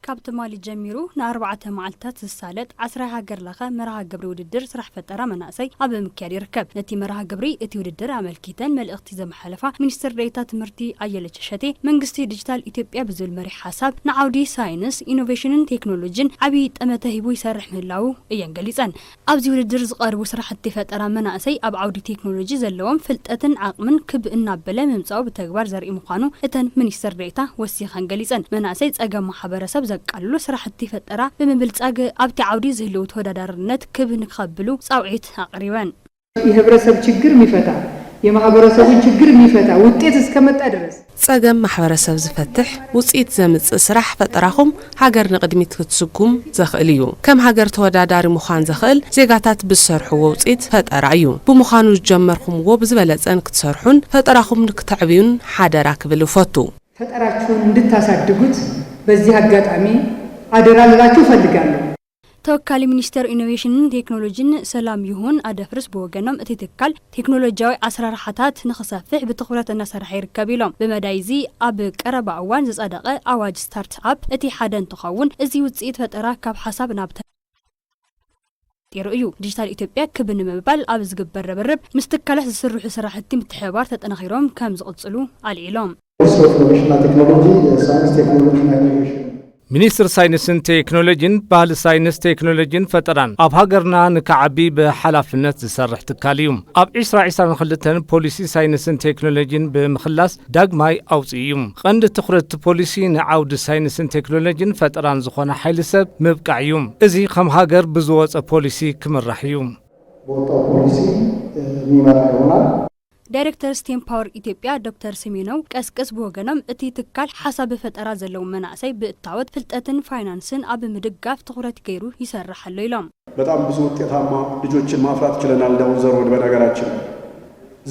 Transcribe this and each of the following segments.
كابت مالي جميرو نا4 معلتات السالت 10 هاجر لخا مرها قبري وددر سرح فترة مناسي أبا مكاري ركب نتي مرها قبري اتي وددر عمل كيتان مال اختزام حلفة منستر ريتات مرتي أيالة ششتي منقستي ديجيتال إثيوبيا بزول مري حساب نعودي ساينس إنوفيشن تكنولوجين عبيد أما تهيبو يسرح من اللاو إيان قليسان أبزي وددر زقاربو سرح فترة مناسي أب عودي تكنولوجي زلوام فلتأتن عقمن كب النابلة ممساو بتكبار زرقي مقانو اتن منستر ريتا وسيخان قليسان مناسي تأقام محابرة سبزق قالوا سرحتي فترة بمبلصاق ابتي عودي زهلو ተወዳዳሪነት ክብ ንخبሉ ጻውዒት አቅሪባን የህብረተሰብ ችግር የሚፈታ የማህበረሰቡን ችግር የሚፈታ ውጤት እስከመጣ ድረስ ጸገም ማህበረሰብ ዝፈትሕ ውጽኢት ዘምጽእ ስራሕ ፈጠራኹም ሃገር ንቅድሚት ክትስጉም ዘኽእል እዩ ከም ሃገር ተወዳዳሪ ምዃን ዘኽእል ዜጋታት ብሰርሕዎ ውጽኢት ፈጠራ እዩ ብምዃኑ ጀመርኹምዎ ብዝበለጸን ክትሰርሑን ፈጠራኹም ንክትዕብዩን ሓደራ ክብል ፈቱ ፈጠራችሁን እንድታሳድጉት በዚህ አጋጣሚ አደራ ልላችሁ ፈልጋለሁ توكالي منستر إنوفيشن تكنولوجين سلام يهون أدفرس بوغنم اتتكال تكنولوجياوي أسرار حتات نخصافح بتخورة الناس رح يركبيلهم بمدايزي أب كربا عوان زز أدقى أواج ستارت أب اتي حدن تخون ازي وتسئيت فترة كاب حساب نابت يرؤيو ديجيتال إثيوبيا كبن مبال أبز قبر ربرب مستكالح زسروح سراحتي متحوار تتنخيرهم كام زقصلو على إعلام ሚኒስትር ሳይንስን ቴክኖሎጂን ባህል ሳይንስ ቴክኖሎጂን ፈጠራን ኣብ ሃገርና ንከዓቢ ብሓላፍነት ዝሰርሕ ትካል እዩ ኣብ 2022 ፖሊሲ ሳይንስን ቴክኖሎጂን ብምኽላስ ዳግማይ ኣውፅኡ እዩ ቀንዲ ትኹረት ፖሊሲ ንዓውዲ ሳይንስን ቴክኖሎጂን ፈጠራን ዝኾነ ሓይሊ ሰብ ምብቃዕ እዩ እዚ ከም ሃገር ብዝወፀ ፖሊሲ ክምራሕ እዩ ፖሊሲ ሚመራ ይሆናል دايركتور ستيم باور إثيوبيا دكتور سمينو قسقس بوغنم اتي تكال حساب فترة زلو مناسي بتعود فلتأتن فاينانسن أب مدقاف تخورت كيرو يسرح الليلام በጣም ብዙ ውጤታማ ልጆችን ማፍራት ችለናል ዳውን ዘሮድ በነገራችን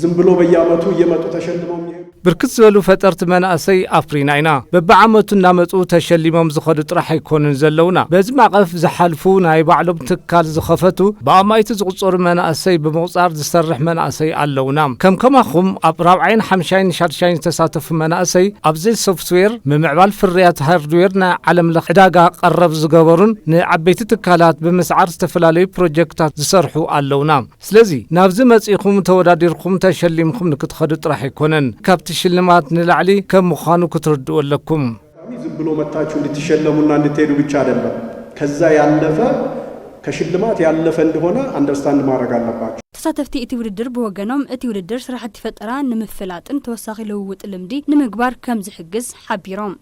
ዝም ብሎ በየአመቱ እየመጡ ተሸልመው ብርክት ዝበሉ ፈጠርቲ መናእሰይ ኣፍሪና ኢና በብዓመቱ እናመፁ ተሸሊሞም ዝኸዱ ጥራሕ ኣይኮኑን ዘለውና በዚ ማዕቀፍ ዝሓልፉ ናይ ባዕሎም ትካል ዝኸፈቱ ብኣማይቲ ዝቁፀሩ መናእሰይ ብምቁፃር ዝሰርሕ መናእሰይ ኣለውና ከምከማኹም ኣብ 4ን 5ን 6ን ዝተሳተፉ መናእሰይ ኣብዚ ሶፍትዌር ምምዕባል ፍርያት ሃርድዌር ናይ ዓለም ለኸ ዕዳጋ ቀረብ ዝገበሩን ንዓበይቲ ትካላት ብምስዓር ዝተፈላለዩ ፕሮጀክታት ዝሰርሑ ኣለውና ስለዚ ናብዚ መፂኹም ተወዳዲርኩም ተሸሊምኩም ንክትኸዱ ጥራሕ ኣይኮነን ካብቲ ሽልማት ንላዕሊ ከም ምዃኑ ክትርድኡ ኣለኩም ዝም ብሎ መጣችሁ እንድትሸለሙና እንድትሄዱ ብቻ አይደለም ከዛ ያለፈ ከሽልማት ያለፈ እንደሆነ አንደርስታንድ ማድረግ አለባችሁ ተሳተፍቲ እቲ ውድድር በወገኖም እቲ ውድድር ስራሕቲ ፈጠራ ንምፍላጥን ተወሳኺ ለውጥ ልምዲ ንምግባር ከም ዝሕግዝ ሓቢሮም